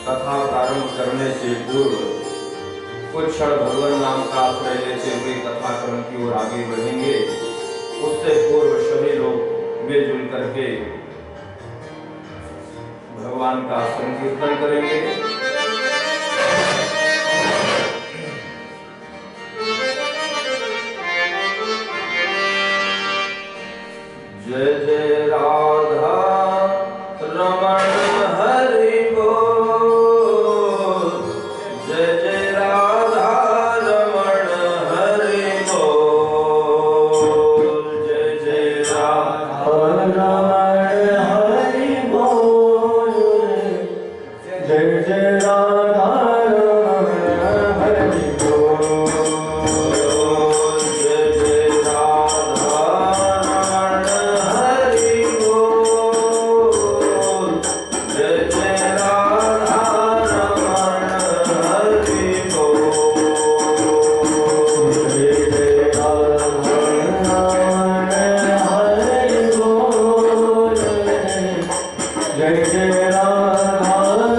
कथा प्रारंभ करने से पूर्व कुछ क्षण भगवान नाम का आश्रय लेते हुए कथा क्रम की ओर आगे बढ़ेंगे। उससे पूर्व सभी लोग मिलजुल करके भगवान का संकीर्तन करेंगे। जय जय राधा रमण हरि बोल, जय जय राधा रमण हरि बोल, जय जय राधा रमण हरि बोल, जय जय राधा रमण हरि बोल, जय जय राधा रमण हरि बोल, जय जय राधा रमण हरि बोल, जय जय राधा रमण हरि बोल, जय जय राधा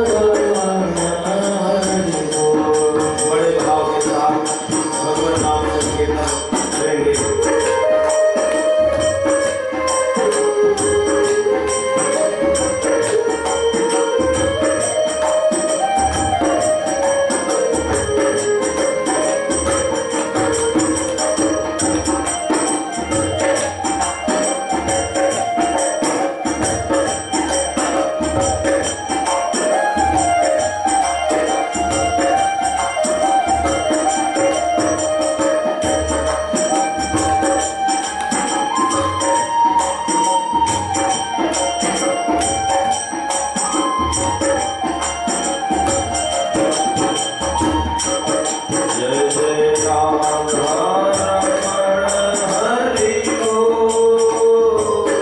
रमण हरि बोल। बड़े भाव के साथ भगवान नाम संकीर्तन करेंगे। जय जय राधा रमण हरि बोल,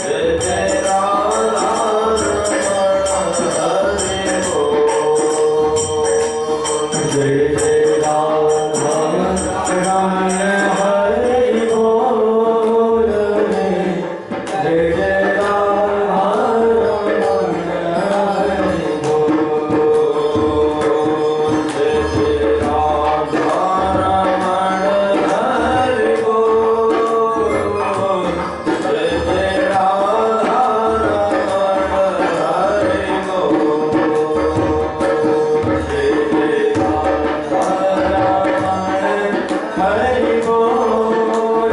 जय जय राधा रमण हरि बोल, जय जय राधा रमण हरि बोल, जय जय राधा रमण हरि बोल, जय जय राधा रमण हरि बोल, जय जय राधा रमण हरि बोल, जय जय राधा रमण हरि बोल,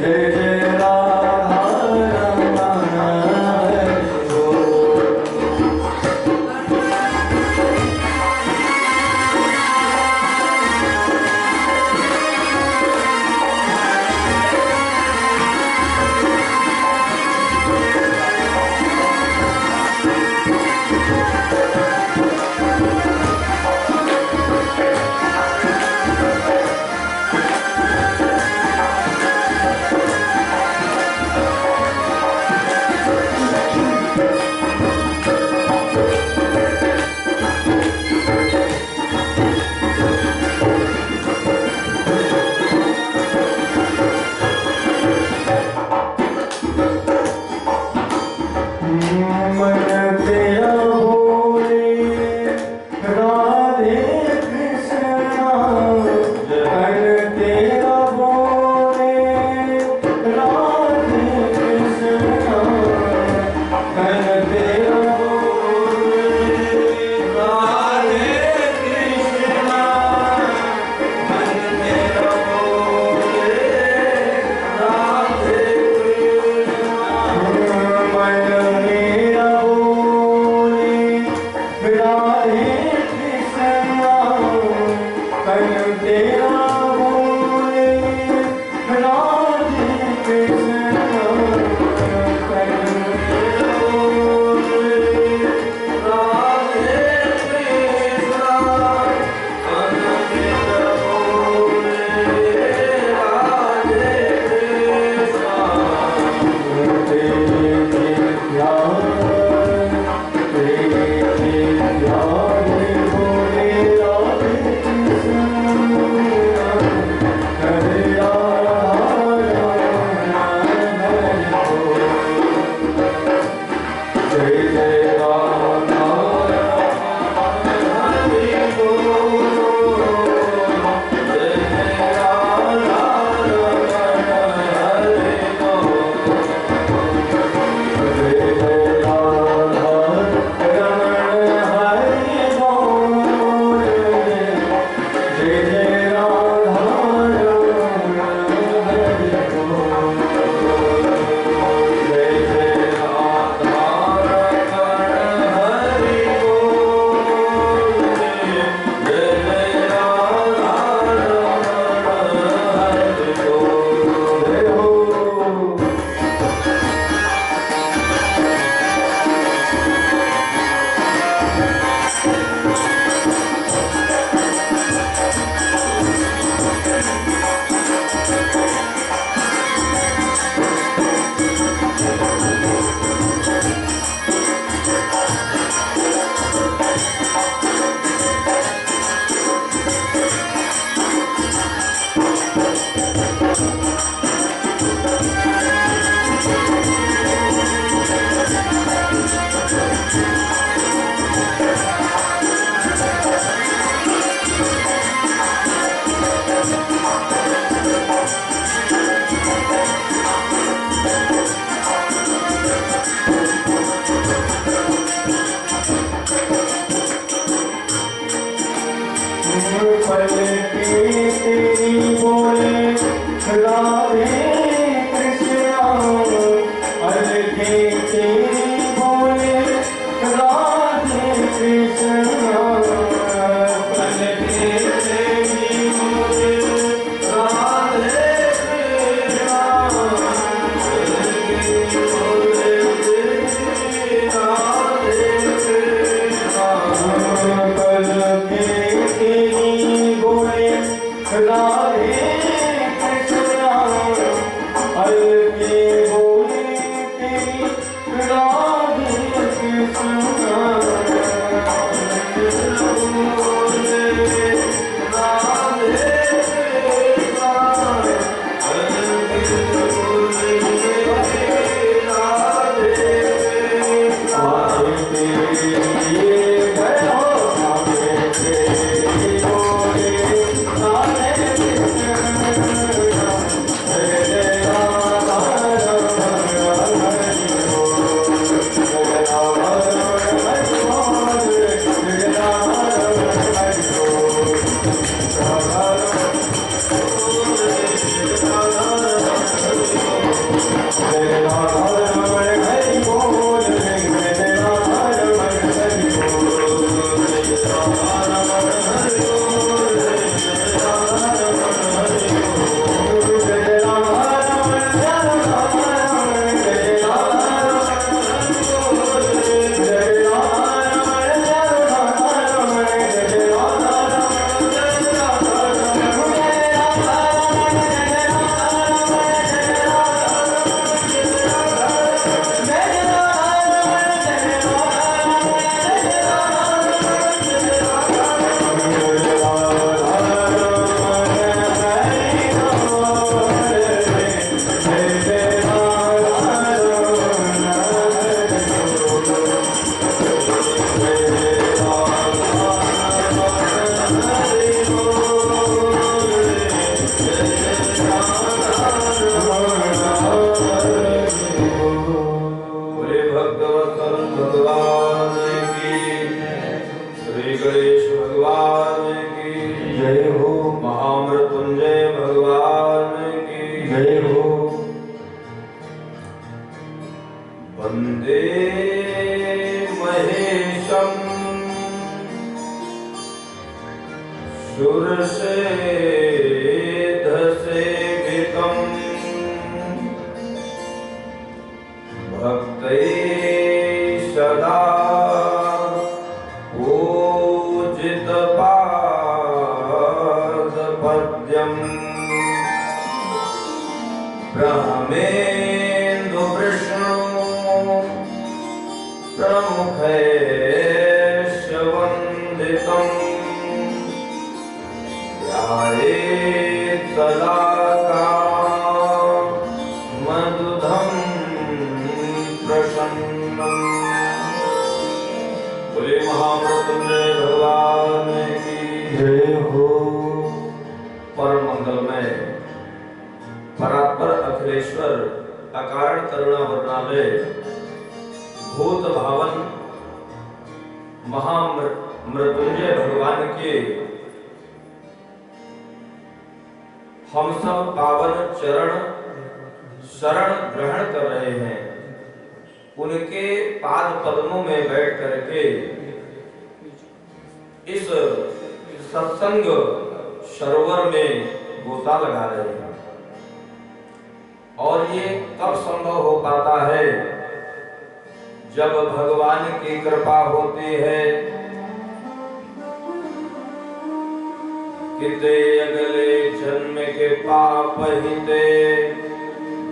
जय जय राधा रमण हरि बोल। मन तेरा बोले राधे कृष्णा, मन तेरा बोले राधे कृष्णा, मन तेरा बोले राधे कृष्णा, मन तेरा बोले राधे कृष्णा, मन मेरा बोले राधे कृष्णा, मन तेरा बोले राधे कृष्णा, मन मेरा बोले राधे कृष्णा, मन मेरा बोले राधे कृष्णा, तेरे प्यार बोले राधे कृष्णा, जय जय राधा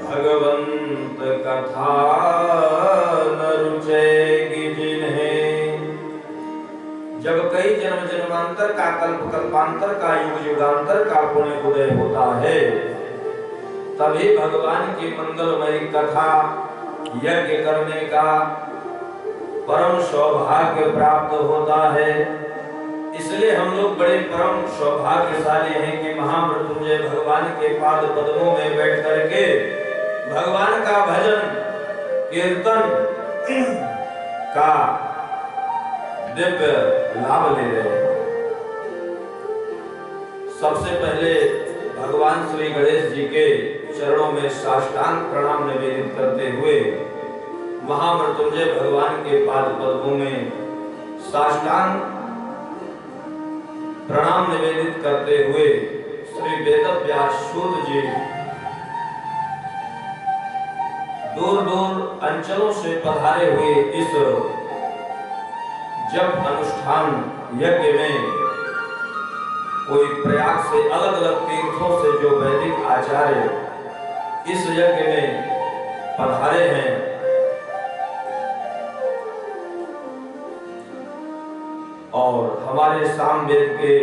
भगवंत कथा न रुचेगी। जन्म जन्मांतर का, कल्प कल्पांतर का, युग युगांतर का पुण्य उदय होता है, तभी भगवान की मंगलमयी कथा यज्ञ करने का परम सौभाग्य प्राप्त होता है। इसलिए हम लोग बड़े परम सौभाग्यशाली हैं कि महामृत्युंजय भगवान के पाद पद्मों में बैठ करके भगवान का भजन कीर्तन का दिव्य लाभ ले रहे हैं। सबसे पहले भगवान श्री गणेश जी के चरणों में साष्टांग प्रणाम निवेदित करते हुए महामृत्युंजय भगवान के पाद पद्मों में साष्टांग प्रणाम निवेदित करते हुए श्री वेदव्यास सूत जी दूर दूर अंचलों से पधारे हुए इस जब अनुष्ठान यज्ञ में कोई प्रयाग से अलग अलग तीर्थों से जो वैदिक आचार्य इस यज्ञ में पधारे हैं, और हमारे सामवेद के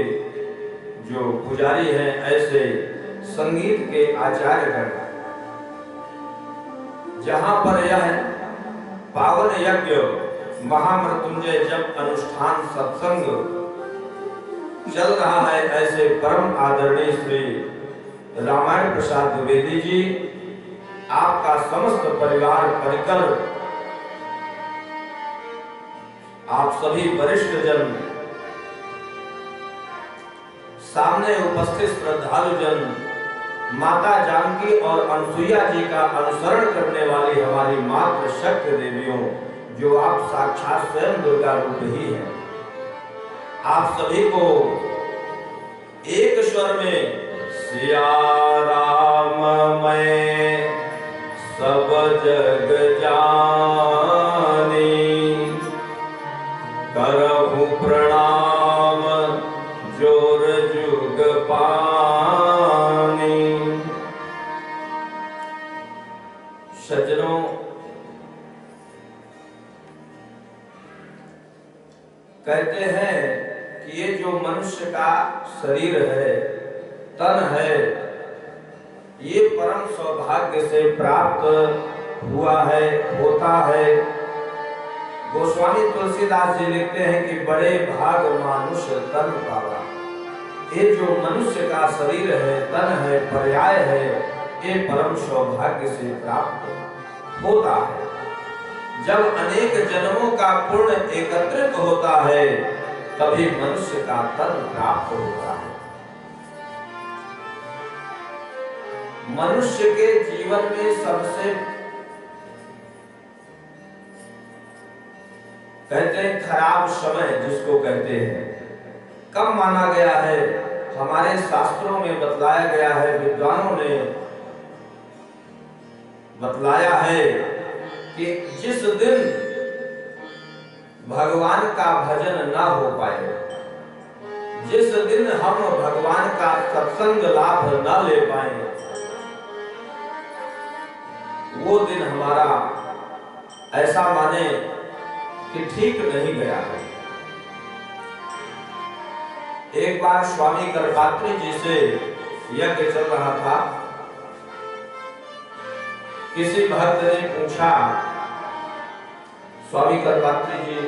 जो पुजारी हैं, ऐसे संगीत के आचार्यगण, जहां पर यह पावन यज्ञ महामृत्युंजय जब अनुष्ठान सत्संग चल रहा है, ऐसे परम आदरणीय श्री रामायण प्रसाद द्विवेदी जी, आपका समस्त परिवार परिकर, आप सभी वरिष्ठ जन, सामने उपस्थित श्रद्धालु जन, माता जानकी और अनसुईया जी का अनुसरण करने वाली हमारी मातृ शक्ति देवियों, जो आप साक्षात स्वयं दुर्गा रूप ही हैं, आप सभी को एक स्वर में सिया राम मैं सब जग जानी, करहूं प्रणाम जोर जुग पानी। सज्जनों, कहते हैं कि ये जो मनुष्य का शरीर है, तन है, ये परम सौभाग्य से प्राप्त हुआ है, होता है। गोस्वामी तुलसीदास जी लिखते हैं कि बड़े भाग मानुष तन पावा। ये जो मनुष्य का शरीर है, तन है, पर्याय है, ये परम सौभाग्य से प्राप्त होता है। जब अनेक जन्मों का पुण्य एकत्रित होता है, तभी मनुष्य का तन प्राप्त होता है। मनुष्य के जीवन में सबसे कहते हैं खराब समय जिसको कहते हैं, कब माना गया है? हमारे शास्त्रों में बतलाया गया है, विद्वानों ने बतलाया है कि जिस दिन भगवान का भजन ना हो पाए, जिस दिन हम भगवान का सत्संग लाभ ना ले पाए, वो दिन हमारा ऐसा माने कि ठीक नहीं गया है। एक बार स्वामी करपात्री जी से यज्ञ चल रहा था, किसी भक्त ने पूछा, स्वामी करपात्री जी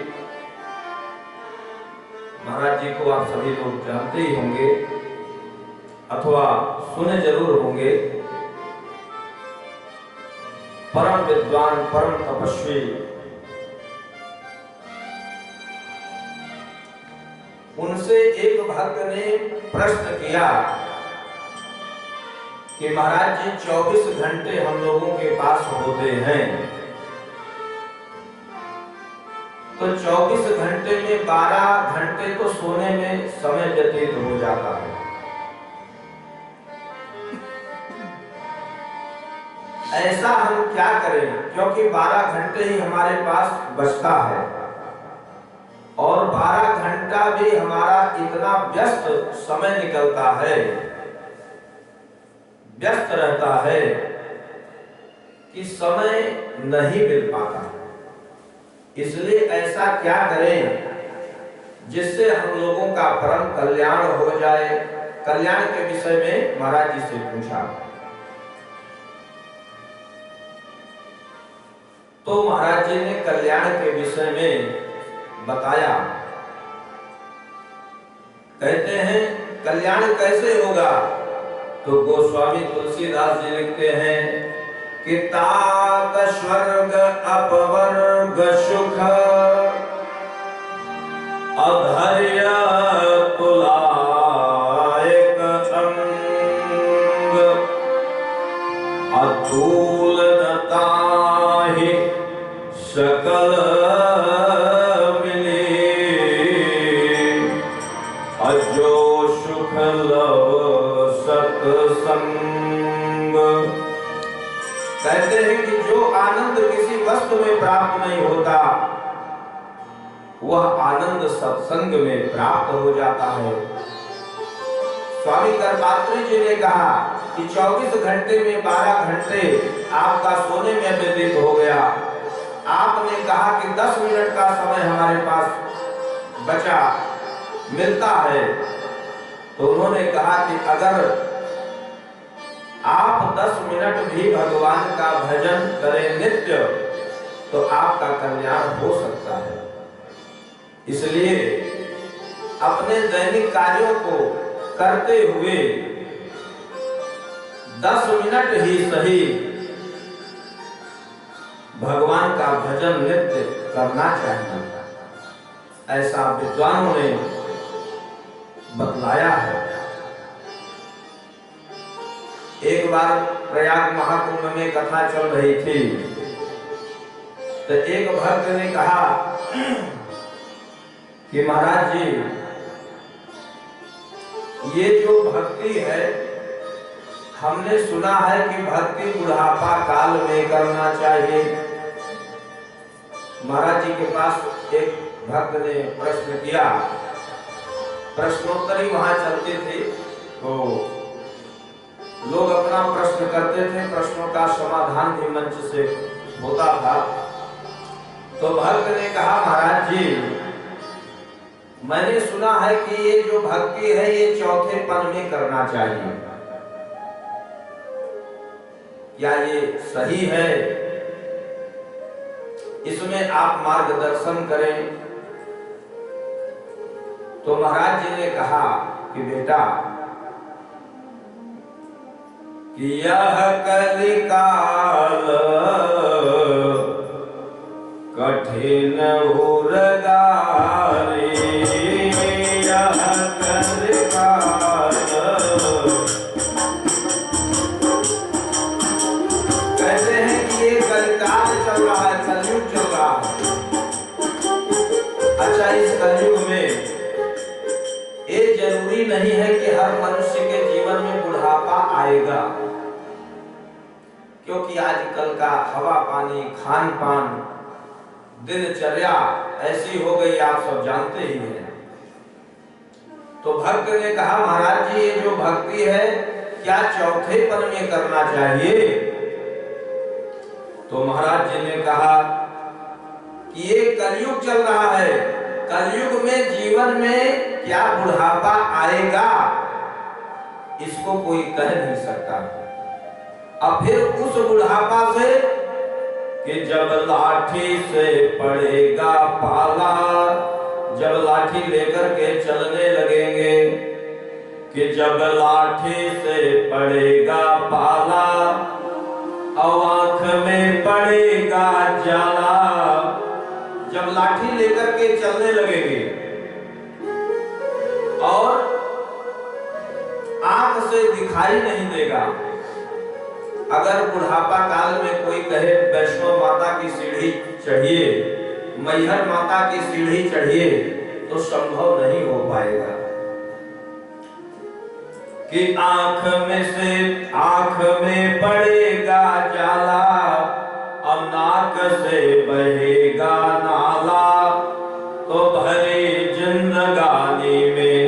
महाराज जी को आप सभी लोग जानते ही होंगे अथवा सुने जरूर होंगे, परम विद्वान, परम तपस्वी। उनसे एक भक्त ने प्रश्न किया कि महाराज जी 24 घंटे हम लोगों के पास होते हैं, तो 24 घंटे में 12 घंटे तो सोने में समय व्यतीत हो जाता है। ऐसा हम क्या करें, क्योंकि 12 घंटे ही हमारे पास बचता है और 12 घंटा भी हमारा इतना व्यस्त समय निकलता है, व्यस्त रहता है कि समय नहीं मिल पाता। इसलिए ऐसा क्या करें, जिससे हम लोगों का परम कल्याण हो जाए। कल्याण के विषय में महाराज जी से पूछा तो महाराज जी ने कल्याण के विषय में बताया। कहते हैं कल्याण कैसे होगा? तो गोस्वामी तुलसीदास जी लिखते हैं कि तात स्वर्ग अपवर्ग सुख अधर्य तुलायक अंग अतुलता ही सकल मिले अजो सुख लव सत्संग। कहते हैं कि जो आनंद किसी वस्तु में प्राप्त नहीं होता वह आनंद सत्संग में प्राप्त हो जाता है। स्वामी करपात्री जी ने कहा कि 24 घंटे में 12 घंटे आपका सोने में व्यतीत हो गया। आपने कहा कि 10 मिनट का समय हमारे पास बचा मिलता है। तो उन्होंने कहा कि अगर आप 10 मिनट भी भगवान का भजन करें नित्य तो आपका कल्याण हो सकता है। इसलिए अपने दैनिक कार्यों को करते हुए 10 मिनट ही सही भगवान का भजन नित्य करना चाहिए, ऐसा विद्वानों ने बतलाया है। एक बार प्रयाग महाकुंभ में कथा चल रही थी तो एक भक्त ने कहा कि महाराज जी ये जो भक्ति है हमने सुना है कि भक्ति बुढ़ापा काल में करना चाहिए। महाराज जी के पास एक भक्त ने प्रश्न किया, प्रश्नोत्तरी वहां चलते थे तो लोग अपना प्रश्न करते थे, प्रश्नों का समाधान भी मंच से होता था। तो भक्त ने कहा महाराज जी मैंने सुना है कि ये जो भक्ति है ये चौथे पन में करना चाहिए, क्या ये सही है? इसमें आप मार्गदर्शन करें। तो महाराज जी ने कहा कि बेटा कि यह कलिकाल कठिन उर्गारी, यह कलिकाल। कहते हैं कि ये कलिकाल चल रहा है, कलयुग चल रहा है। अच्छा, इस कलयुग में ये जरूरी नहीं है कि हर मनुष्य के जीवन में बुढ़ापा आएगा, क्योंकि आजकल का हवा पानी खान पान दिनचर्या ऐसी हो गई, आप सब जानते ही हैं। तो भक्त ने कहा महाराज जी ये जो भक्ति है क्या चौथे पन में करना चाहिए? तो महाराज जी ने कहा कि ये कलयुग चल रहा है, कलयुग में जीवन में क्या बुढ़ापा आएगा इसको कोई कह नहीं सकता। अब फिर उस बुढ़ापा से कि जब लाठी से पड़ेगा पाला, जब लाठी लेकर के चलने लगेंगे, कि जब लाठी से पड़ेगा पाला और आंख में पड़ेगा जाला, जब लाठी लेकर के चलने लगेंगे और आंख से दिखाई नहीं देगा। अगर बुढ़ापा काल में कोई कहे वैष्णो माता की सीढ़ी चढ़िए, मैहर माता की सीढ़ी चढ़िए, तो संभव नहीं हो पाएगा। कि आंख में पड़ेगा जाला और नाक से बहेगा नाला, तो भरी जिंदगानी में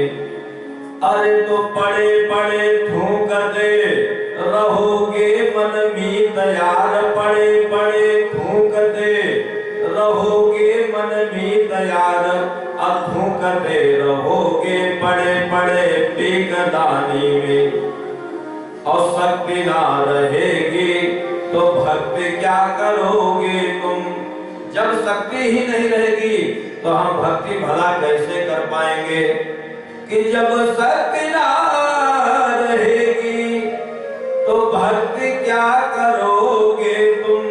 अरे तो पड़े पड़े थूकते रहोगे मन में तैयार, पड़े पड़े थूकते रहोगे मन में दयाल अधूकते रहोगे बड़े बड़े पीकदानी में। और शक्ति ना रहेगी तो भक्ति क्या करोगे तुम। जब शक्ति ही नहीं रहेगी तो हम भक्ति भला कैसे कर पाएंगे। कि जब शक्ति ना रहेगी तो भक्ति क्या करोगे तुम।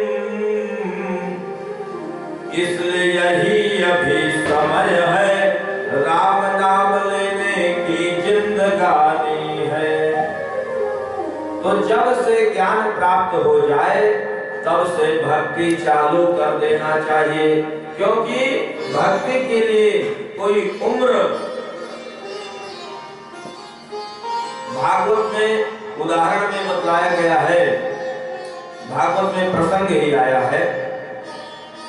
इसलिए यही अभी समय है राम नाम लेने की जिंदगानी है। तो जब से ज्ञान प्राप्त हो जाए तब से भक्ति चालू कर देना चाहिए, क्योंकि भक्ति के लिए कोई उम्र। भागवत में उदाहरण में बतलाया गया है, भागवत में प्रसंग ही आया है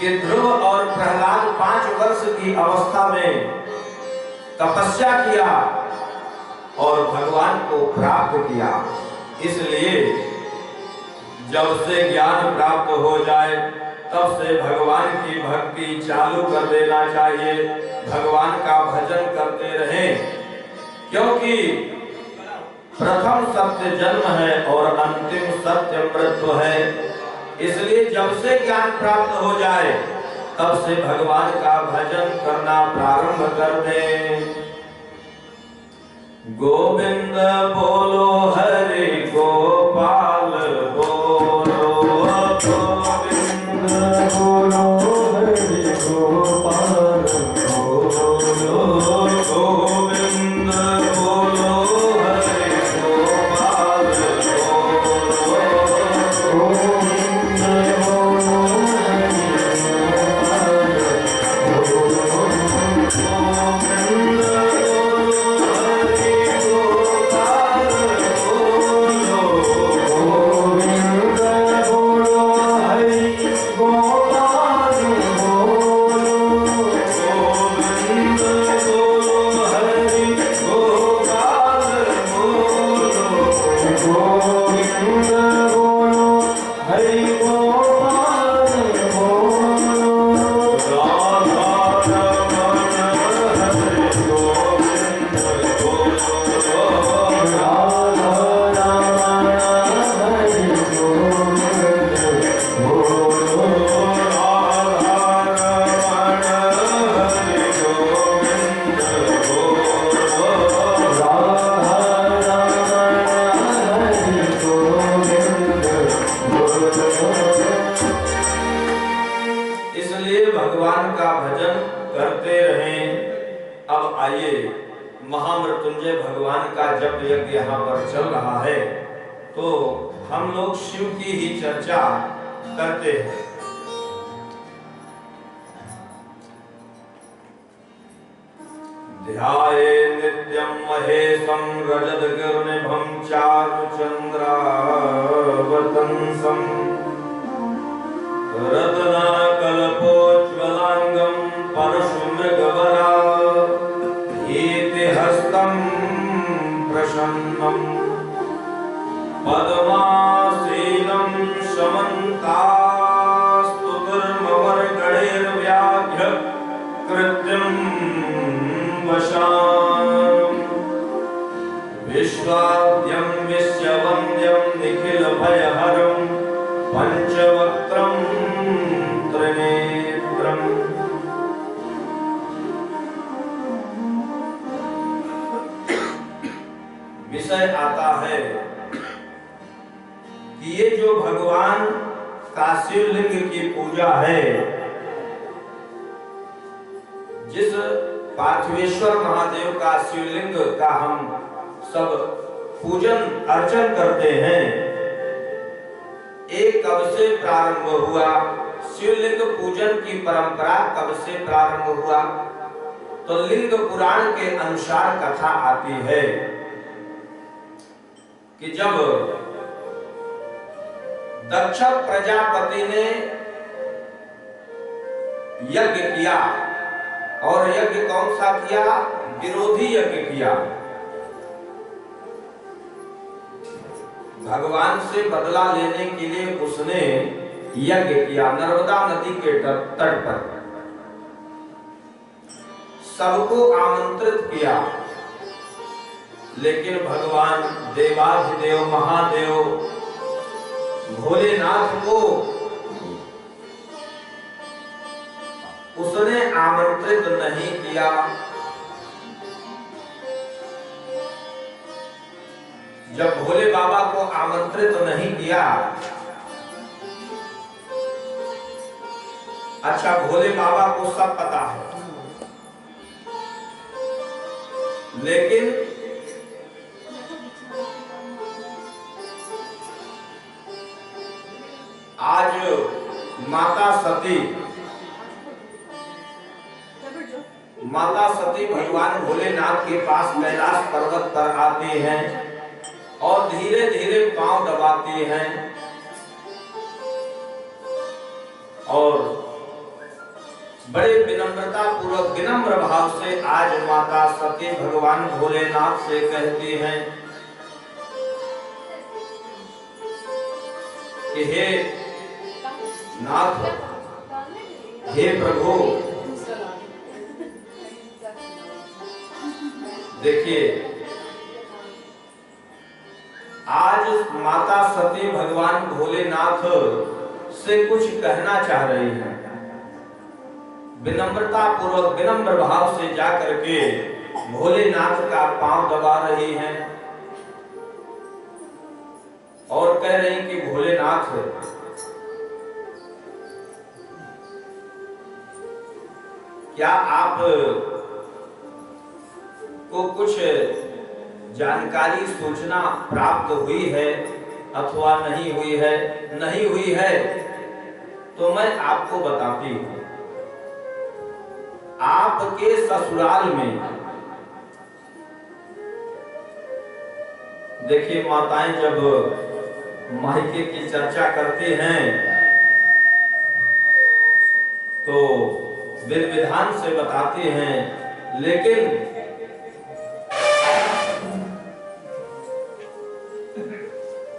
कि ध्रुव और प्रहलाद 5 वर्ष की अवस्था में तपस्या किया और भगवान को प्राप्त किया। इसलिए जब से ज्ञान प्राप्त हो जाए तब से भगवान की भक्ति चालू कर देना चाहिए, भगवान का भजन करते रहें। क्योंकि प्रथम सत्य जन्म है और अंतिम सत्य मृत्यु है। इसलिए जब से ज्ञान प्राप्त हो जाए तब से भगवान का भजन करना प्रारंभ कर दें। गोविंद बोलो हरि गोपाल बोलो, गोविंद बोलो हरि गोपाल बोलो, गोविंद बोलो हरि गोपाल बोलो, गोविंद बोलो महामृत्युंजय भगवान का जप यज्ञ यहाँ पर चल रहा है, तो हम लोग शिव की ही चर्चा करते हैं। ध्याये नित्यं महेशं रजतगिरिनिभं चारुचन्द्रावतंसं रत्नाकल्पोज्ज्वलांगं परशुमृगवरा हस्तं प्रसन्नं पद्मासीनं समन्तास्तुतिर्ममर्गणैर्व्याघ्र कृत्यं वशान् विश्वाद्यं विश्ववन्द्यं निखिलभयहरं पंचवक्त्रं त्रिनेत्रम्। विषय आता है कि ये जो भगवान का शिवलिंग की पूजा है, जिस पार्थिवेश्वर महादेव का शिवलिंग का हम सब पूजन अर्चन करते हैं, एक कब से प्रारंभ हुआ। शिवलिंग पूजन की परंपरा कब से प्रारंभ हुआ, तो लिंग पुराण के अनुसार कथा आती है कि जब दक्ष प्रजापति ने यज्ञ किया, और यज्ञ कौन सा किया, विरोधी यज्ञ किया। भगवान से बदला लेने के लिए उसने यज्ञ किया नर्मदा नदी के तट पर। सबको आमंत्रित किया, लेकिन भगवान देवाधिदेव महादेव भोलेनाथ को उसने आमंत्रित नहीं किया। जब भोले बाबा को आमंत्रित नहीं किया, अच्छा भोले बाबा को सब पता है, लेकिन आज माता सती भगवान भोलेनाथ के पास कैलाश पर्वत पर आती हैं और धीरे धीरे पांव दबाती हैं और बड़े विनम्रता पूर्वक विनम्र भाव से आज माता सती भगवान भोलेनाथ से कहती हैं कि हे नाथ, हे प्रभु, देखिए आज माता सती भगवान भोलेनाथ से कुछ कहना चाह रही हैं। विनम्रता पूर्वक विनम्र भाव से जाकर के भोलेनाथ का पांव दबा रही हैं और कह रही कि भोलेनाथ, क्या आप को कुछ जानकारी सूचना प्राप्त हुई है अथवा नहीं हुई है? नहीं हुई है तो मैं आपको बताती हूँ। आपके ससुराल में, देखिए माताएं जब मायके की चर्चा करती हैं तो विधि विधान से बताती हैं, लेकिन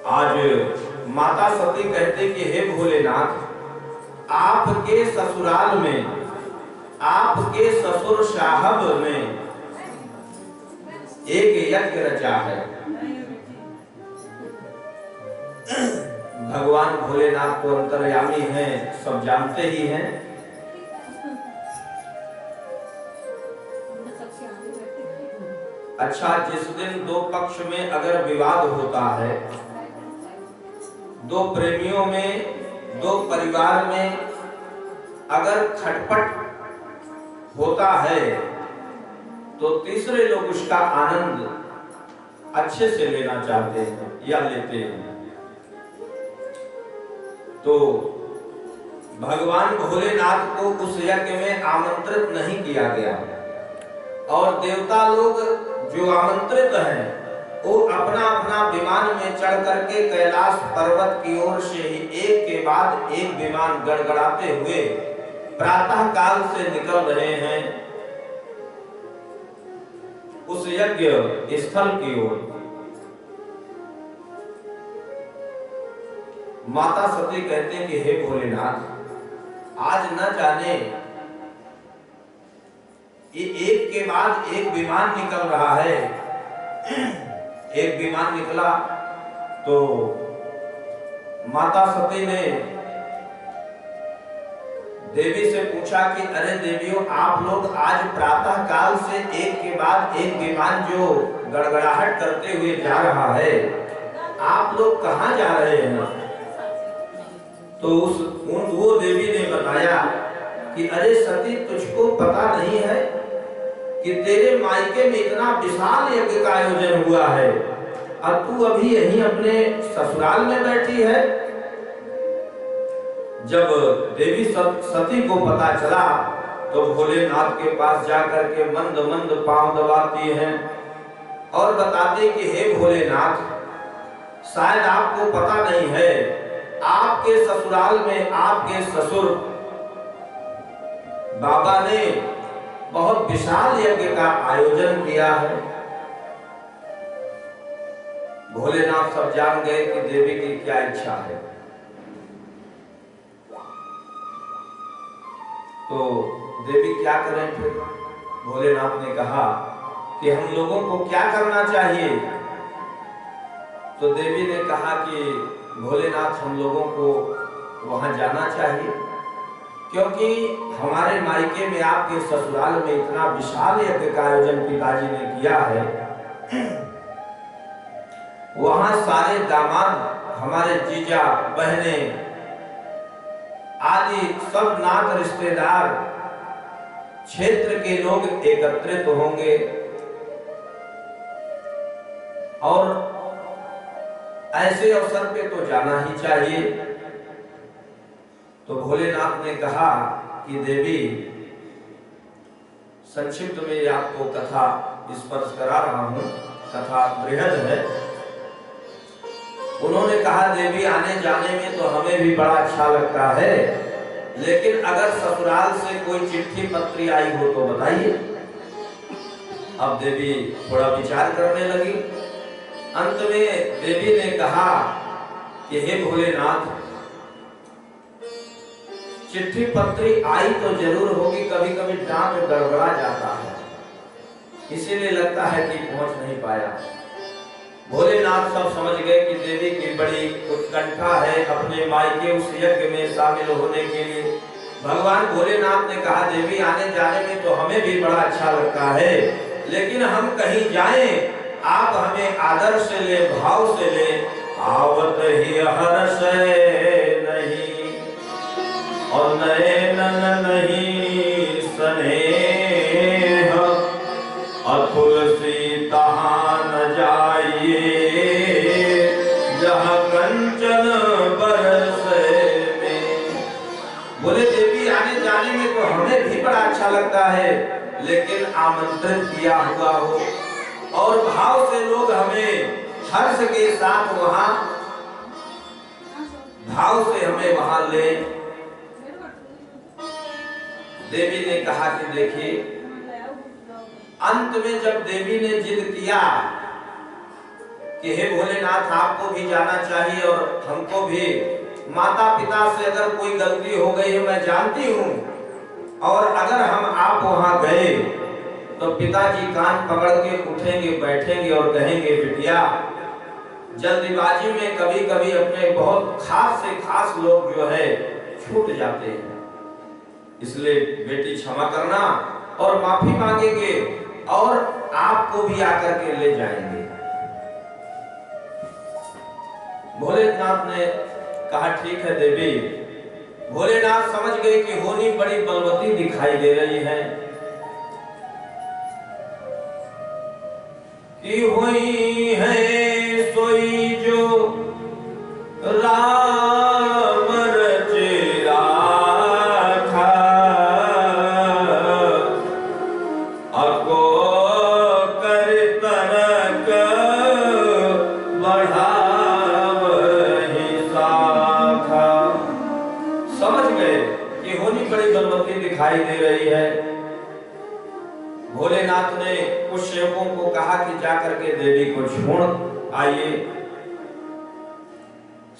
आज माता सती कहते कि हे भोलेनाथ, आपके ससुराल में, आपके ससुर साहब ने एक यज्ञ रचा है। भगवान भोलेनाथ तो अंतर्यामी हैं, सब जानते ही हैं। अच्छा, जिस दिन दो पक्ष में अगर विवाद होता है, दो प्रेमियों में, दो परिवार में अगर खटपट होता है तो तीसरे लोग उसका आनंद अच्छे से लेना चाहते हैं या लेते हैं। तो भगवान भोलेनाथ को उस यज्ञ में आमंत्रित नहीं किया गया और देवता लोग जो आमंत्रित हैं वो अपना अपना विमान में चढ़ करके कैलाश पर्वत की ओर से ही एक के बाद एक विमान गड़गड़ाते हुए प्रातः काल से निकल रहे हैं उस यज्ञ स्थल की ओर। माता सती कहते हैं कि हे भोलेनाथ, आज न जाने ये एक के बाद एक विमान निकल रहा है। एक विमान निकला तो माता सती ने देवी से पूछा कि अरे देवियों, आप लोग आज प्रातः काल से एक के बाद एक विमान जो गड़गड़ाहट करते हुए जा रहा है, आप लोग कहाँ जा रहे हैं? तो वो देवी ने बताया कि अरे सती, तुझको पता नहीं है कि तेरे मायके में इतना विशाल यज्ञ का आयोजन हुआ है और तू अभी यहीं अपने ससुराल में बैठी है। जब देवी सती को पता चला तो भोलेनाथ के पास जाकर के मंद मंद पांव दबाती हैं और बताती कि हे भोलेनाथ, शायद आपको पता नहीं है, आपके ससुराल में आपके ससुर बाबा ने बहुत विशाल यज्ञ का आयोजन किया है। भोलेनाथ सब जान गए कि देवी की क्या इच्छा है। तो देवी क्या करें फिर? भोलेनाथ ने कहा कि हम लोगों को क्या करना चाहिए। तो देवी ने कहा कि भोलेनाथ हम लोगों को वहां जाना चाहिए, क्योंकि हमारे मायके में आपके ससुराल में इतना विशाल यज्ञ का आयोजन पिताजी ने किया है। वहां सारे दामाद, हमारे जीजा बहने आदि सब नात रिश्तेदार, क्षेत्र के लोग एकत्रित होंगे और ऐसे अवसर पे तो जाना ही चाहिए। तो भोलेनाथ ने कहा कि देवी, संक्षिप्त में आपको कथा स्पर्श करा रहा हूं, कथा बृहद है। उन्होंने कहा देवी, आने जाने में तो हमें भी बड़ा अच्छा लगता है, लेकिन अगर ससुराल से कोई चिट्ठी पत्री आई हो तो बताइए। अब देवी थोड़ा विचार करने लगी। अंत में देवी ने कहा कि हे भोलेनाथ, चिट्ठी पत्री आई तो जरूर होगी, कभी कभी डाक गड़बड़ा जाता है, इसीलिए लगता है कि पहुंच नहीं पाया। भोलेनाथ सब समझ गए कि देवी की बड़ी उत्कंठा है अपने मायके उस यज्ञ में शामिल होने के लिए। भगवान भोलेनाथ ने कहा देवी, आने जाने में तो हमें भी बड़ा अच्छा लगता है, लेकिन हम कहीं जाएं आप हमें आदर से ले, भाव से ले। आवत ही हर्ष नहीं और नयन नहीं स्नेह, तुलसी तहां न जाइए जहां कंचन बरसे में। बोले देवी, आने जाने में तो हमें भी बड़ा अच्छा लगता है, लेकिन आमंत्रित किया हुआ हो और भाव से लोग हमें हर्ष के साथ वहां, भाव से हमें वहां ले। देवी ने कहा कि देखिए, अंत में जब देवी ने जिद किया कि हे भोलेनाथ, आपको भी जाना चाहिए और हमको भी, माता पिता से अगर कोई गलती हो गई है मैं जानती हूँ, और अगर हम आप वहां गए तो पिताजी कान पकड़ के उठेंगे, बैठेंगे और कहेंगे बिटिया, जल्दीबाजी में कभी कभी अपने बहुत खास से खास लोग जो है छूट जाते हैं, इसलिए बेटी क्षमा करना, और माफी मांगेंगे और आपको भी आकर के ले जाएंगे। भोलेनाथ ने कहा ठीक है देवी। भोलेनाथ समझ गए कि होनी बड़ी बलवती दिखाई दे रही है, कि हुई है सोई जो राम रचे राखा, अको कर तरक बढ़ावहि साखा। समझ गए कि होनी बड़ी बलवती दिखाई दे रही है। भोलेनाथ ने कुछ सेवकों को कहा कि जाकर के देवी को छोड़ आइए।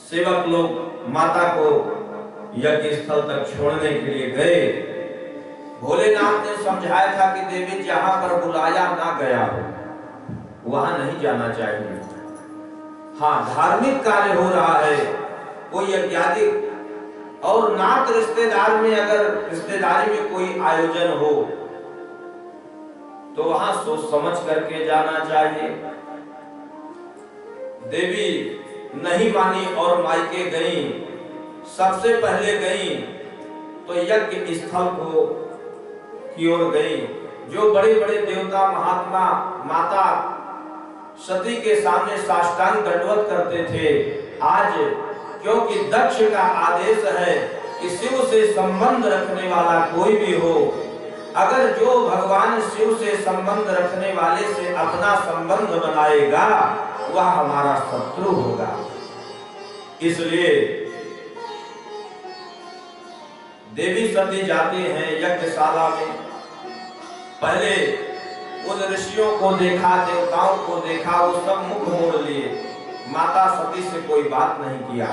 सेवक लोग माता को यज्ञ स्थल तक छोड़ने के लिए गए। भोलेनाथ ने समझाया था कि देवी, जहां पर बुलाया ना गया हो वहां नहीं जाना चाहिए। हाँ, धार्मिक कार्य हो रहा है, कोई यज्ञादि और नात रिश्तेदार में, अगर रिश्तेदारी में कोई आयोजन हो तो वहां सोच समझ करके जाना चाहिए। देवी नहीं मानी और मायके गई। सबसे पहले गई तो यज्ञ स्थल को की ओर गई। जो बड़े बड़े देवता महात्मा माता सती के सामने साष्टांग दंडवत करते थे, आज क्योंकि दक्ष का आदेश है कि शिव से संबंध रखने वाला कोई भी हो, अगर जो भगवान शिव से संबंध रखने वाले से अपना संबंध बनाएगा वह हमारा शत्रु होगा। इसलिए देवी सती जाती हैं यज्ञशाला में। पहले उन ऋषियों को देखा, देवताओं को देखा, वो सब मुख मोड़ लिए, माता सती से कोई बात नहीं किया।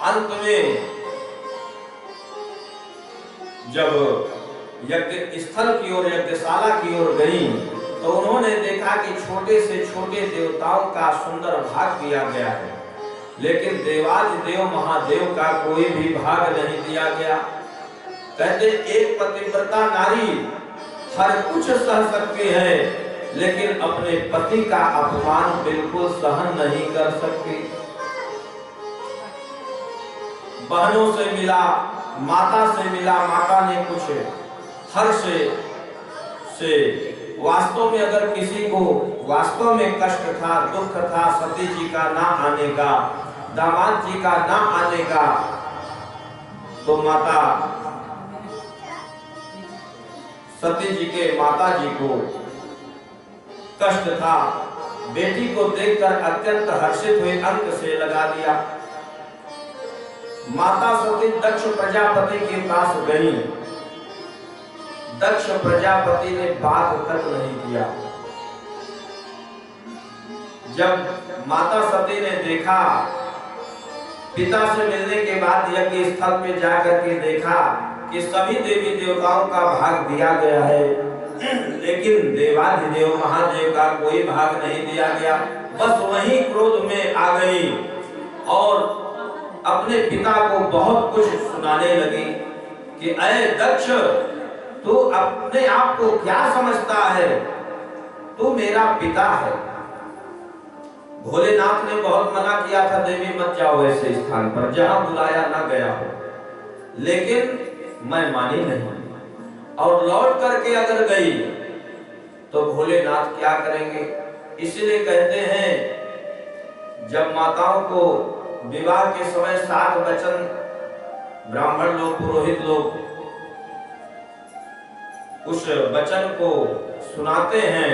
अंत में जब यज्ञ स्थल की ओर, यज्ञशाला की ओर गई तो उन्होंने देखा कि छोटे से छोटे देवताओं का सुंदर भाग दिया गया है, लेकिन देवाधिदेव महादेव का कोई भी भाग नहीं दिया गया। कहते एक पतिव्रता नारी हर कुछ सह सकती है, लेकिन अपने पति का अपमान बिल्कुल सहन नहीं कर सकती। बहनों से मिला, माता से मिला, माता ने कुछ हर्ष से वास्तव में अगर किसी को वास्तव में कष्ट था, दुख था सती जी का ना आने का, दामाद जी का ना आने का, तो माता सती जी के माता जी को कष्ट था। बेटी को देखकर अत्यंत हर्षित हुए, अंक से लगा दिया। माता सती दक्ष प्रजापति के पास गई। दक्ष प्रजापति ने बात तक नहीं किया। जब माता सती ने देखा, पिता से मिलने के बाद यज्ञ स्थल पे जाकर के देखा कि सभी देवी देवताओं का भाग दिया गया है, लेकिन देवाधिदेव महादेव का कोई भाग नहीं दिया गया। बस वही क्रोध में आ गई और अपने पिता को बहुत कुछ सुनाने लगी कि अरे दक्ष, तू अपने आप को क्या समझता है, तू मेरा पिता है। भोलेनाथ ने बहुत मना किया था, देवी मत जाओ ऐसे स्थान पर जहां बुलाया ना गया हो, लेकिन मैं मानी नहीं और लौट करके अगर गई तो भोलेनाथ क्या करेंगे। इसलिए कहते हैं जब माताओं को विवाह के समय 7 वचन ब्राह्मण लोग, पुरोहित लोग उस वचन को सुनाते हैं,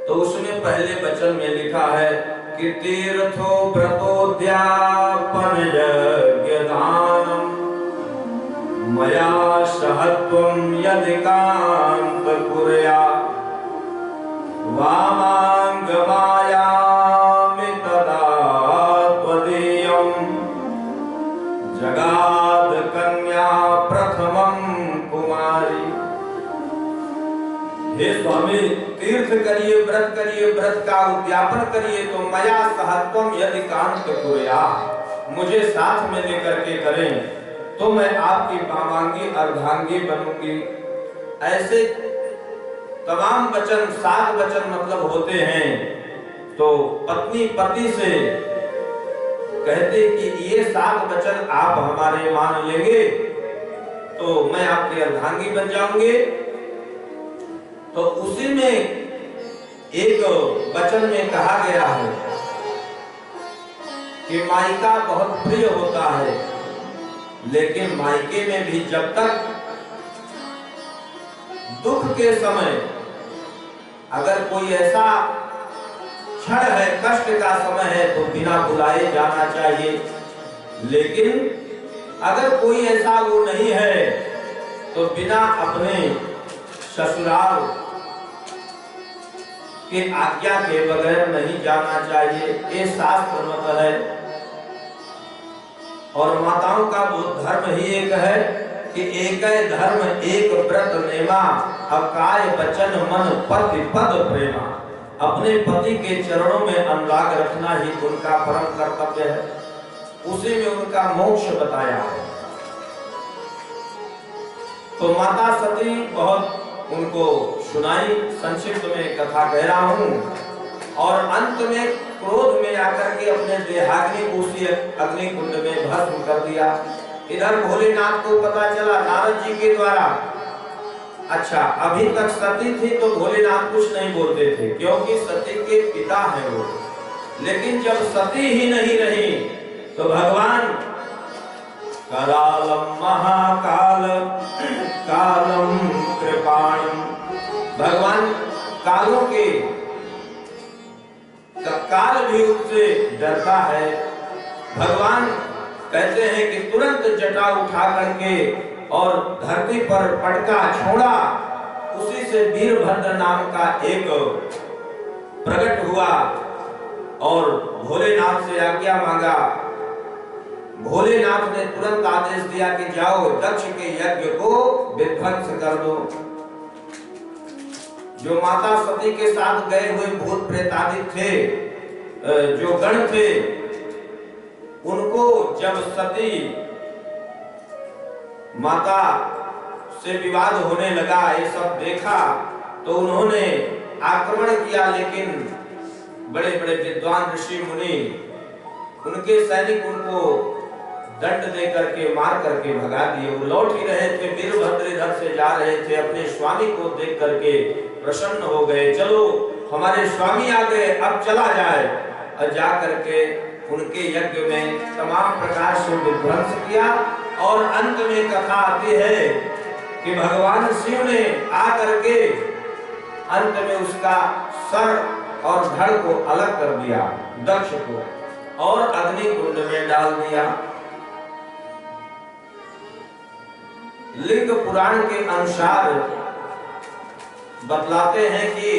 तो उसमें पहले वचन में लिखा है कि तीर्थो व्रतोद्यापन यज्ञ दानम मया सहत्वम यदि कांत कुर्या वामांग मायामि तदा त्वदीयं जगाद कन्या प्रथमं कुमारी। हे स्वामी, तीर्थ करिए, व्रत करिए, व्रत का उद्यापन करिए, तो मया सहत्वम यदि कांत कुर्या, मुझे साथ में लेकर के करें तो मैं आपकी वामांगी अर्धांगी बनूंगी। ऐसे तमाम वचन, 7 वचन मतलब होते हैं। तो पत्नी पति से कहते कि ये 7 वचन आप हमारे मान लेंगे तो मैं आपकी अर्धांगी बन जाऊंगी। तो उसी में एक वचन में कहा गया है कि मायका बहुत प्रिय होता है, लेकिन मायके में भी जब तक दुख के समय अगर कोई ऐसा क्षण है, कष्ट का समय है, तो बिना बुलाए जाना चाहिए। लेकिन अगर कोई ऐसा वो नहीं है तो बिना अपने ससुराल के आज्ञा के बगैर नहीं जाना चाहिए, ये शास्त्र मत है। और माताओं का वो धर्म ही एक है कि एक धर्म एक व्रत नेमा, अकाय वचन मन पति पद प्रेमा। अपने पति के चरणों में अनुराग रखना ही उनका परम कर्तव्य है, उसी में उनका मोक्ष बताया है। तो माता सती बहुत उनको सुनाई, संक्षिप्त में कथा कह रहा हूँ। और अंत में क्रोध में आकर के अपने देहाग्नि उसी अग्नि कुंड में भस्म कर दिया। इधर भोलेनाथ को पता चला नारद जी के द्वारा। अच्छा, अभी तक सती थी तो भोलेनाथ कुछ नहीं बोलते थे, क्योंकि सती के पिता हैं वो। लेकिन जब सती ही नहीं रही तो भगवान करालम महाकाल कालम कृपाणम, भगवान कालों के काल भी उससे डरता है। भगवान कहते हैं कि तुरंत जटा उठा करके और धरती पर पटका छोड़ा, उसी से वीरभद्र नाम का एक प्रकट हुआ और भोलेनाथ से आज्ञा मांगा। भोलेनाथ ने तुरंत आदेश दिया कि जाओ दक्ष के यज्ञ को विध्वंस कर दो। जो माता सती के साथ गए हुए भूत प्रेतादि थे, जो गण थे, उनको जब सती माता से विवाद होने लगा, ये सब देखा तो उन्होंने आक्रमण किया, लेकिन बड़े बड़े विद्वान ऋषि मुनि, उनके सैनिक उनको दंड दे करके मार करके भगा दिए। वो लौट ही रहे थे, वीरभद्र इधर से जा रहे थे, अपने स्वामी को देख करके प्रसन्न हो गए, चलो हमारे स्वामी आ गए, अब चला जाए। और जा करके उनके यज्ञ में तमाम प्रकार से विध्वंस किया। और अंत में कथा आती है कि भगवान शिव ने आ करके अंत में उसका सर और धड़ को अलग कर दिया, दक्ष को, और अग्नि कुंड में डाल दिया। लिंग पुराण के अनुसार बतलाते हैं कि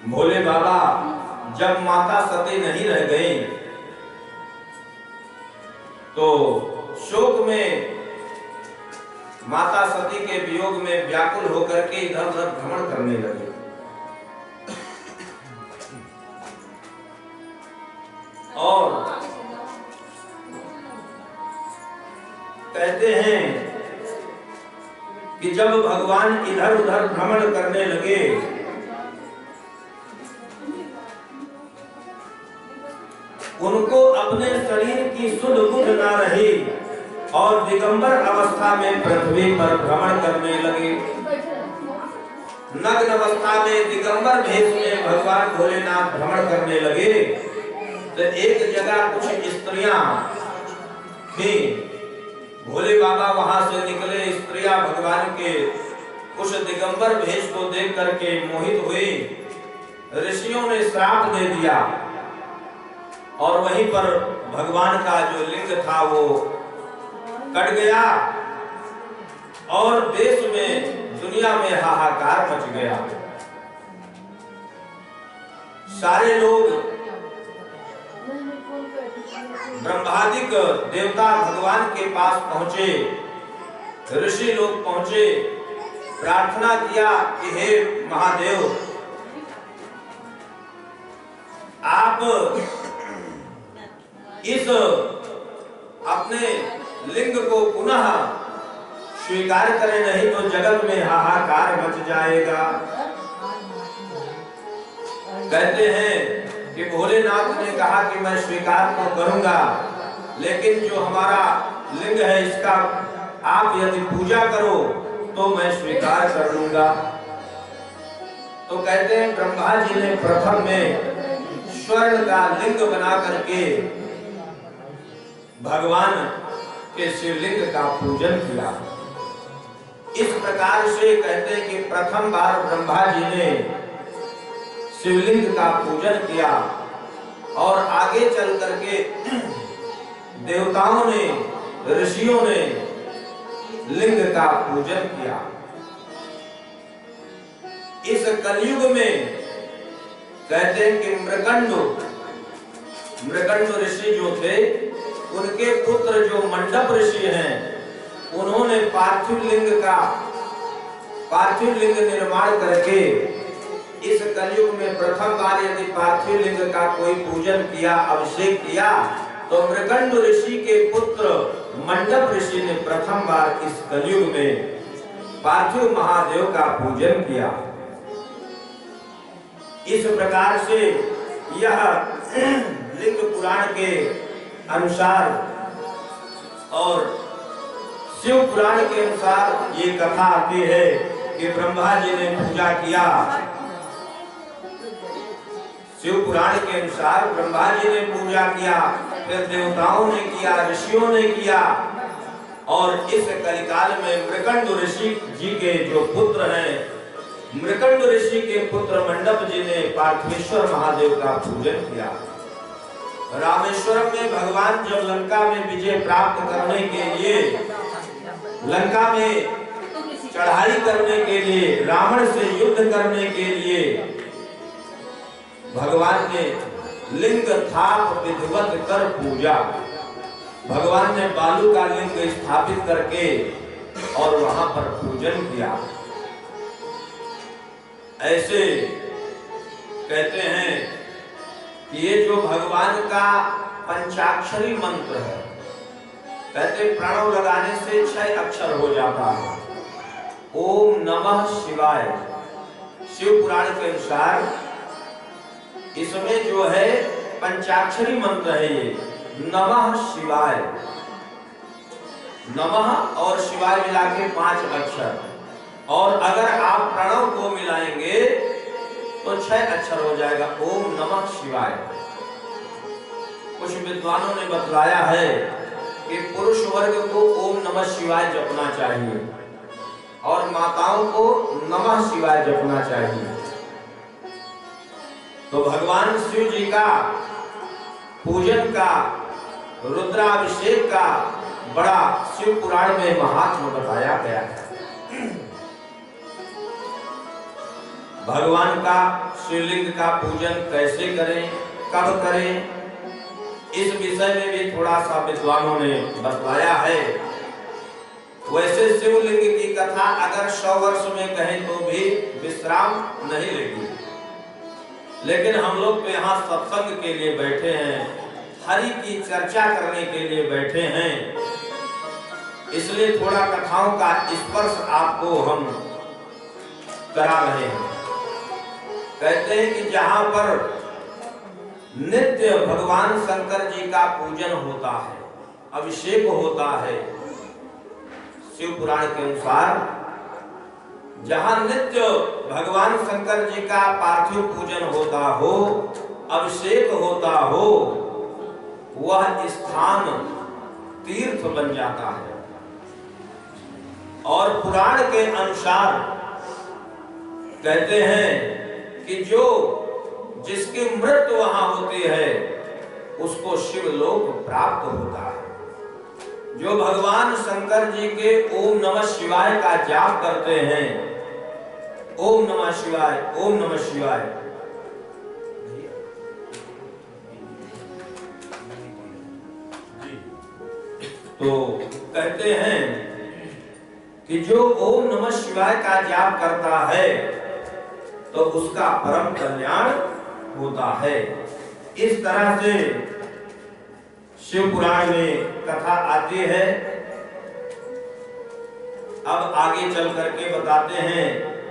भोले बाबा जब माता सती नहीं रह गई तो शोक में माता सती के वियोग में व्याकुल होकर के इधर उधर भ्रमण करने लगे। और कहते हैं कि जब भगवान इधर उधर भ्रमण करने लगे उनको अपने शरीर की सुध बुध न रही और दिगंबर अवस्था में पृथ्वी पर भ्रमण करने लगे। नग्न अवस्था में दिगंबर भेष में भगवान भोलेनाथ भ्रमण करने लगे तो एक जगह कुछ स्त्रियां थी, भोले बाबा वहां से निकले, स्त्रियां भगवान के उस दिगंबर भेष को देख करके मोहित हुई। ऋषियों ने श्राप दे दिया और वहीं पर भगवान का जो लिंग था वो कट गया और देश में, दुनिया में हाहाकार मच गया। सारे लोग, ब्रह्मादिक देवता भगवान के पास पहुंचे, ऋषि लोग पहुंचे, प्रार्थना किया कि हे महादेव, आप इस अपने लिंग को पुनः स्वीकार करें, नहीं तो जगत में हाहाकार मच जाएगा। कहते हैं कि भोलेनाथ ने कहा कि मैं स्वीकार तो करूंगा, लेकिन जो हमारा लिंग है इसका आप यदि पूजा करो तो मैं स्वीकार कर लूंगा। तो कहते हैं ब्रह्मा जी ने प्रथम में स्वर्ण का लिंग बना करके भगवान के शिवलिंग का पूजन किया। इस प्रकार से कहते हैं कि प्रथम बार ब्रह्मा जी ने शिवलिंग का पूजन किया और आगे चल करके देवताओं ने, ऋषियों ने लिंग का पूजन किया। इस कलयुग में कहते हैं कि मृकंड ऋषि जो थे, उनके पुत्र जो मंडप ऋषि हैं, उन्होंने पार्थिव लिंग निर्माण करके इस कलयुग में प्रथम बार यदि पार्थिव लिंग का कोई पूजन किया, अभिषेक किया, तो मृकंड ऋषि के पुत्र मंडप ऋषि ने प्रथम बार इस कलयुग में पार्थिव महादेव का पूजन किया। इस प्रकार से यह लिंग पुराण के अनुसार और शिव पुराण के अनुसार ये कथा आती है कि ब्रह्मा जी ने पूजा किया। शिव पुराण के अनुसार ब्रह्मा जी ने पूजा किया, फिर देवताओं ने किया, ऋषियों ने किया, और इस कलिकाल में मृकंड ऋषि जी के जो पुत्र हैं, मृकंड ऋषि के पुत्र मंडप जी ने पार्थेश्वर महादेव का पूजन किया। रामेश्वरम में भगवान जब लंका में विजय प्राप्त करने के लिए, लंका में चढ़ाई करने के लिए, रावण से युद्ध करने के लिए भगवान ने लिंग थाप विधिवत कर पूजा। भगवान ने बालू का लिंग स्थापित करके और वहां पर पूजन किया। ऐसे कहते हैं कि ये जो भगवान का पंचाक्षरी मंत्र है, कहते प्रणव लगाने से 6 अक्षर हो जाता है। ओम नमः शिवाय। शिव पुराण के अनुसार इसमें जो है पंचाक्षरी मंत्र है ये नमः शिवाय। नमः और शिवाय मिला के 5 अक्षर, और अगर आप प्रणव को मिलाएंगे तो 6 अक्षर हो जाएगा, ओम नमः शिवाय। कुछ विद्वानों ने बतलाया है कि पुरुष वर्ग को ओम नमः शिवाय जपना चाहिए और माताओं को नमः शिवाय जपना चाहिए। तो भगवान शिव जी का पूजन का, रुद्राभिषेक का बड़ा शिव पुराण में महात्म्य बताया गया है। भगवान का शिवलिंग का पूजन कैसे करें, कब करें, इस विषय में भी थोड़ा सा विद्वानों ने बतलाया है। वैसे शिवलिंग की कथा अगर 100 वर्ष में कहें तो भी विश्राम नहीं लेगी, लेकिन हम लोग तो यहाँ सत्संग के लिए बैठे हैं, हरि की चर्चा करने के लिए बैठे हैं, इसलिए थोड़ा कथाओं का स्पर्श आपको हम करा रहे हैं। कहते हैं कि जहां पर नित्य भगवान शंकर जी का पूजन होता है, अभिषेक होता है, शिव पुराण के अनुसार जहां नित्य भगवान शंकर जी का पार्थिव पूजन होता हो, अभिषेक होता हो, वह स्थान तीर्थ बन जाता है। और पुराण के अनुसार कहते हैं कि जो जिसकी मृत्यु वहां होती है उसको शिवलोक प्राप्त होता है। जो भगवान शंकर जी के ओम नमः शिवाय का जाप करते हैं, ओम नमः शिवाय, ओम नमः शिवाय, तो कहते हैं कि जो ओम नमः शिवाय का जाप करता है तो उसका परम कल्याण होता है। इस तरह से शिव पुराण में कथा आती है। अब आगे चल करके बताते हैं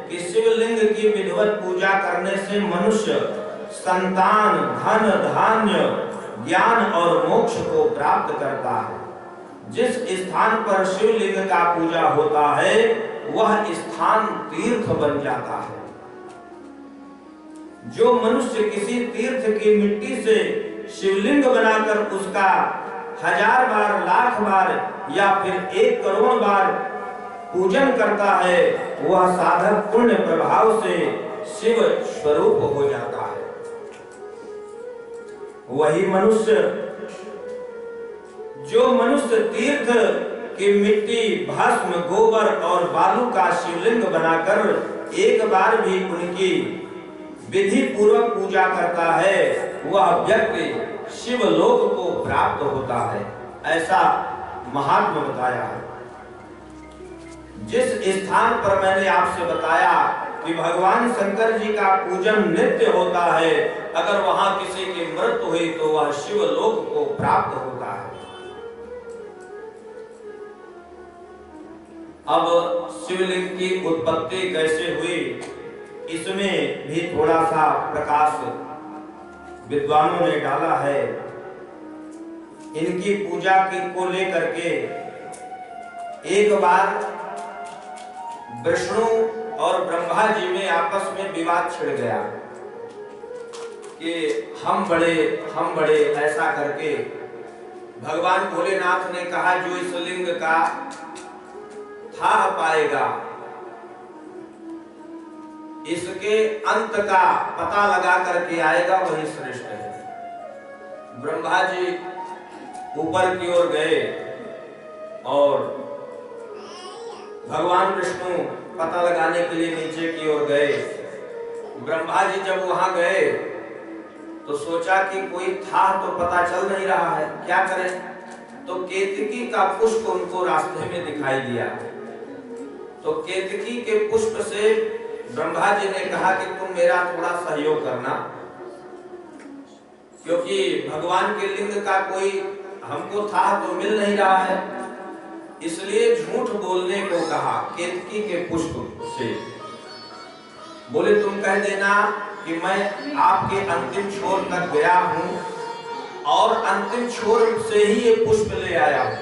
कि शिवलिंग की विधिवत पूजा करने से मनुष्य संतान, धन, धान्य, ज्ञान और मोक्ष को प्राप्त करता है। जिस स्थान पर शिवलिंग का पूजा होता है वह स्थान तीर्थ बन जाता है। जो मनुष्य किसी तीर्थ की मिट्टी से शिवलिंग बनाकर उसका 1000 बार, लाख बार या फिर 1 करोड़ बार पूजन करता है, वह साधक पुण्य प्रभाव से शिव स्वरूप हो जाता है। वही मनुष्य, जो मनुष्य तीर्थ की मिट्टी, भस्म, गोबर और बालू का शिवलिंग बनाकर एक बार भी उनकी विधि पूर्वक पूजा करता है, वह व्यक्ति शिवलोक को प्राप्त होता है। ऐसा महात्मा बताया है। जिस स्थान पर मैंने आपसे बताया कि भगवान शंकर जी का पूजन नित्य होता है, अगर वहां किसी की मृत्यु हुई तो वह शिवलोक को प्राप्त होता है। अब शिवलिंग की उत्पत्ति कैसे हुई, इसमें भी थोड़ा सा प्रकाश विद्वानों ने डाला है। इनकी पूजा को लेकर के एक बार विष्णु और ब्रह्मा जी में आपस में विवाद छिड़ गया कि हम बड़े ऐसा करके भगवान भोलेनाथ ने कहा जो इस लिंग का था पाएगा, इसके अंत का पता लगा करके आएगा, वही श्रेष्ठ है। ब्रह्मा जी ऊपर की ओर गए और भगवान विष्णु पता लगाने के लिए नीचे की ओर गए। ब्रह्मा जी जब वहां गए तो सोचा कि कोई था तो पता चल नहीं रहा है, क्या करें। तो केतकी का पुष्प उनको रास्ते में दिखाई दिया। तो केतकी के पुष्प से ब्रह्मा जी ने कहा कि तुम मेरा थोड़ा सहयोग करना, क्योंकि भगवान के लिंग का कोई हमको था तो मिल नहीं रहा है, इसलिए झूठ बोलने को कहा केतकी के पुष्प से। बोले तुम कह देना कि मैं आपके अंतिम छोर तक गया हूं और अंतिम छोर से ही ये पुष्प ले आया हूं,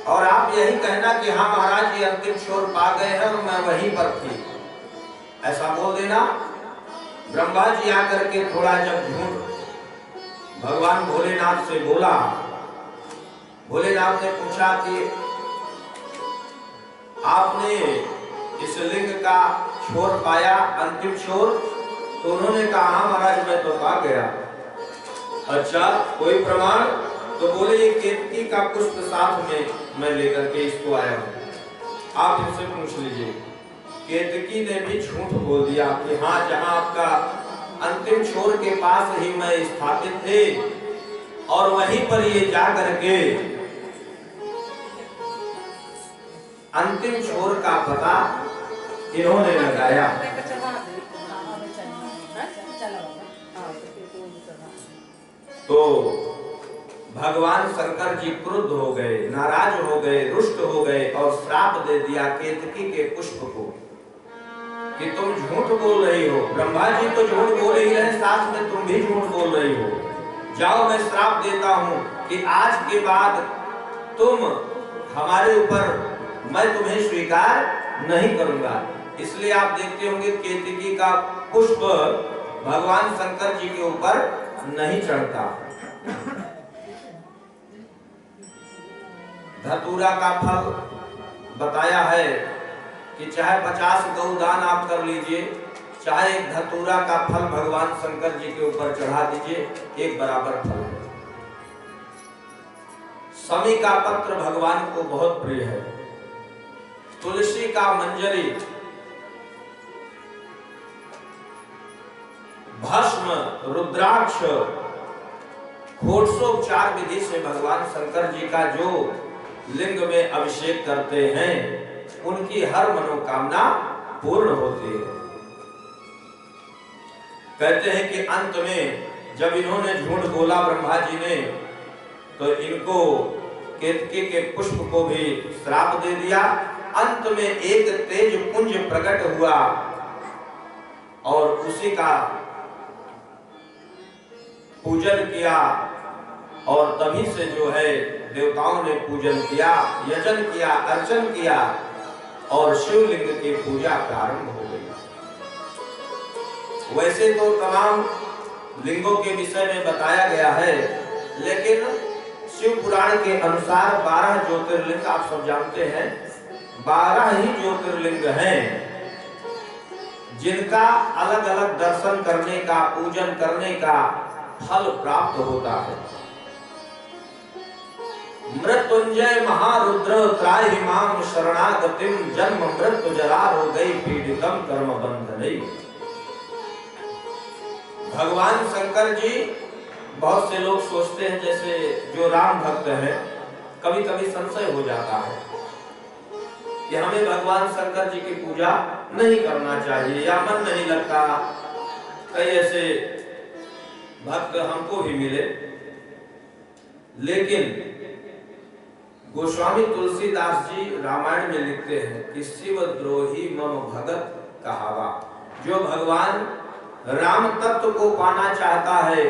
और आप यही कहना कि हाँ महाराज ये अंतिम छोर पा गए हैं और मैं वहीं पर थी, ऐसा बोल देना। ब्रह्मा जी आकर के थोड़ा जब झूठ भगवान भोलेनाथ से बोला, भोलेनाथ ने पूछा कि आपने इस लिंग का छोर पाया, अंतिम छोर? तो उन्होंने कहा हाँ महाराज मैं तो पा गया। अच्छा कोई प्रमाण? तो बोले ये केतकी का पुष्प साथ में मैं लेकर के इसको आया हूं, आप इनसे पूछ लीजिए। केतकी ने भी झूठ बोल दिया कि हाँ जहां आपका अंतिम छोर के पास ही मैं स्थापित थे और वहीं पर ये जा करके अंतिम छोर का पता इन्होंने लगाया। तो भगवान शंकर जी क्रुद्ध हो गए, नाराज हो गए, रुष्ट हो गए और श्राप दे दिया केतकी के पुष्प को कि तुम झूठ बोल रही हो। ब्रह्मा जी तो झूठ बोल रही है, साथ में तुम भी झूठ बोल रही हो। जाओ मैं श्राप देता हूं कि आज के बाद तुम हमारे ऊपर, मैं तुम्हें स्वीकार नहीं करूंगा। इसलिए आप देखते होंगे केतकी का पुष्प भगवान शंकर जी के ऊपर नहीं चढ़ता। धतूरा का फल बताया है कि चाहे 50 गौदान आप कर लीजिए, चाहे एक धतूरा का फल भगवान शंकर जी के ऊपर चढ़ा दीजिए, एक बराबर फल है। समी का पत्र भगवान को बहुत प्रिय है, तुलसी का मंजरी, भस्म, रुद्राक्ष, घोटसोपचार विधि से भगवान शंकर जी का जो लिंग में अभिषेक करते हैं उनकी हर मनोकामना पूर्ण होती है। कहते हैं कि अंत में जब इन्होंने झूठ बोला ब्रह्मा जी ने, तो इनको केतकी के पुष्प को भी श्राप दे दिया। अंत में एक तेज पुंज प्रकट हुआ और उसी का पूजन किया, और तभी से जो है देवताओं ने पूजन किया, यजन किया, अर्चन किया और शिवलिंग की पूजा प्रारंभ हो गई। वैसे तो तमाम लिंगों के विषय में बताया गया है, लेकिन शिव पुराण के अनुसार 12 ज्योतिर्लिंग आप सब जानते हैं, 12 ही ज्योतिर्लिंग हैं जिनका अलग अलग दर्शन करने का, पूजन करने का फल प्राप्त होता है। मृत्युंजय महारुद्र त्राहि माम शरणागतिम, जन्म मृत्यु जरा रोगै पीड़ितम कर्म बंधनै। भगवान शंकर जी, बहुत से लोग सोचते हैं जैसे जो राम भक्त हैं, कभी कभी संशय हो जाता है कि हमें भगवान शंकर जी की पूजा नहीं करना चाहिए या मन नहीं लगता। कई ऐसे भक्त हमको भी मिले, लेकिन गोस्वामी तुलसीदास जी रामायण में लिखते हैं कि शिव द्रोही मम भगत कहावा। जो भगवान राम तत्व को पाना चाहता है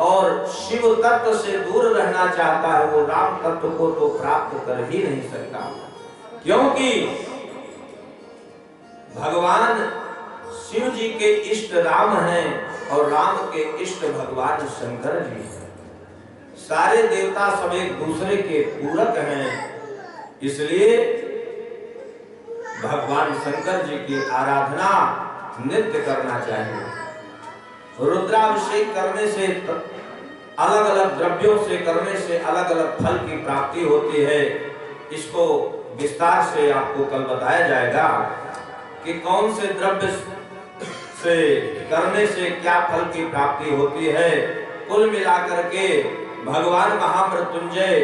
और शिव तत्व से दूर रहना चाहता है, वो राम तत्व को तो प्राप्त कर ही नहीं सकता, क्योंकि भगवान शिव जी के इष्ट राम हैं और राम के इष्ट भगवान शंकर जी हैं। सारे देवता सब एक दूसरे के पूरक हैं, इसलिए भगवान शंकर जी की आराधना नित्य करना चाहिए। रुद्राभिषेक करने से, अलग अलग द्रव्यों से करने से अलग अलग फल की प्राप्ति होती है। इसको विस्तार से आपको कल बताया जाएगा कि कौन से द्रव्य से करने से क्या फल की प्राप्ति होती है। कुल मिलाकर के भगवान महामृत्युंजय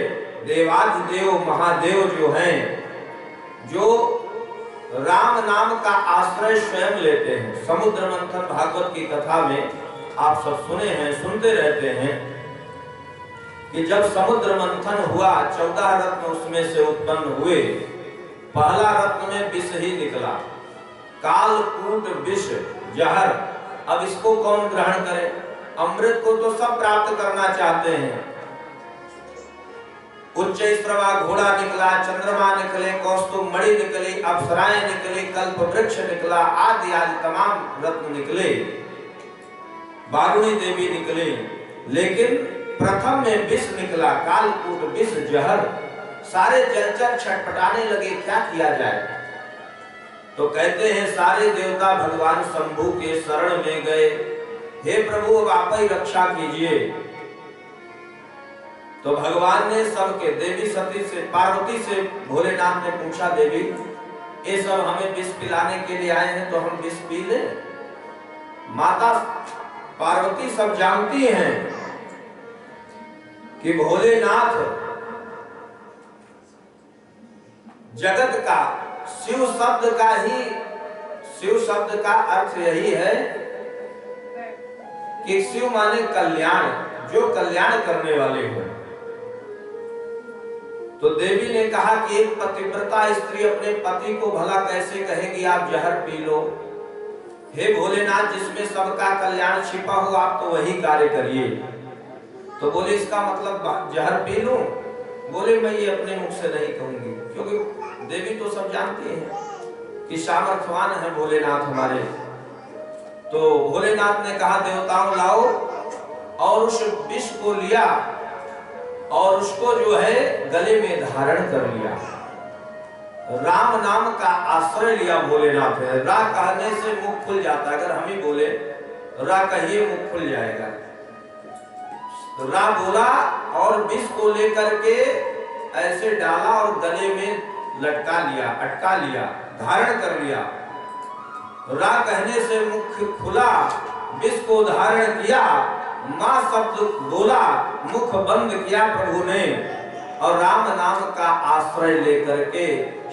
देवाधिदेव महादेव जो हैं, जो राम नाम का आश्रय स्वयं लेते हैं। समुद्र मंथन भागवत की कथा में आप सब सुने हैं, सुनते रहते हैं कि जब समुद्र मंथन हुआ 14 रत्न उसमें से उत्पन्न हुए। पहला रत्न में विष ही निकला, कालकूट विष जहर। अब इसको कौन ग्रहण करे? अमृत को तो सब प्राप्त करना चाहते हैं। उच्च स्त्रवा घोड़ा निकला, चंद्रमा निकले, कौस्तुभ मणि निकली, अप्सराएं निकली, कल्प वृक्ष निकला, आदि आदि तमाम रत्न निकले, बारुणी देवी निकली। लेकिन प्रथम में विष निकला, कालकूट विष जहर। सारे जलचर छटपटाने लगे, क्या किया जाए? तो कहते हैं सारे देवता भगवान शंभु के शरण में गए। हे प्रभु, अब आप ही रक्षा कीजिए। तो भगवान ने सबके, देवी सती से, पार्वती से भोलेनाथ ने पूछा, देवी ये सब हमें विष पिलाने के लिए आए हैं, तो हम विष पी लें? माता पार्वती सब जानती हैं कि भोलेनाथ जगत का, शिव शब्द का ही, शिव शब्द का अर्थ यही है कि शिव माने कल्याण, जो कल्याण करने वाले हो। तो देवी ने कहा कि एक पतिव्रता स्त्री अपने पति को भला कैसे कहेगी आप जहर पी लो? हे भोलेनाथ, जिसमें सबका कल्याण छिपा हो आप तो वही कार्य करिए। तो बोले इसका मतलब जहर पी लूं? बोले मैं ये अपने मुख से नहीं कहूंगी, क्योंकि देवी तो सब जानती हैं कि सामर्थ्यवान है भोलेनाथ हमारे। तो भोलेनाथ ने कहा देवताओं लाओ, और उस विष को लिया और उसको जो है गले में धारण कर लिया। राम नाम का आश्रय लिया भोलेनाथ है। रा कहने से मुख खुल जाता है, अगर हम ही बोले रा कहिए मुख खुल जाएगा। रा बोला और विष को लेकर के ऐसे डाला और गले में लटका लिया, अटका लिया, धारण कर लिया। रा कहने से मुख खुला, विष को धारण किया, मां शब्द बोला, मुख बंद किया प्रभु ने, और राम नाम का आश्रय लेकर के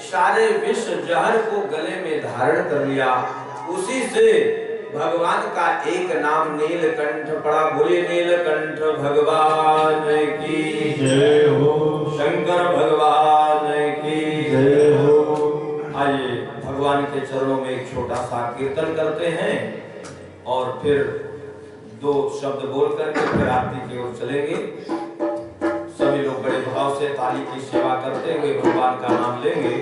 सारे विष जहर को गले में धारण कर लिया। उसी से भगवान का एक नाम नीलकंठ पड़ा। बोले नीलकंठ भगवान की जय हो, शंकर भगवान की जय हो। आइए भगवान के चरणों में एक छोटा सा कीर्तन करते हैं और फिर 2 शब्द बोल करके फिर आरती की ओर चलेंगे। सभी लोग बड़े भाव से ताली की सेवा करते हुए भगवान का नाम लेंगे।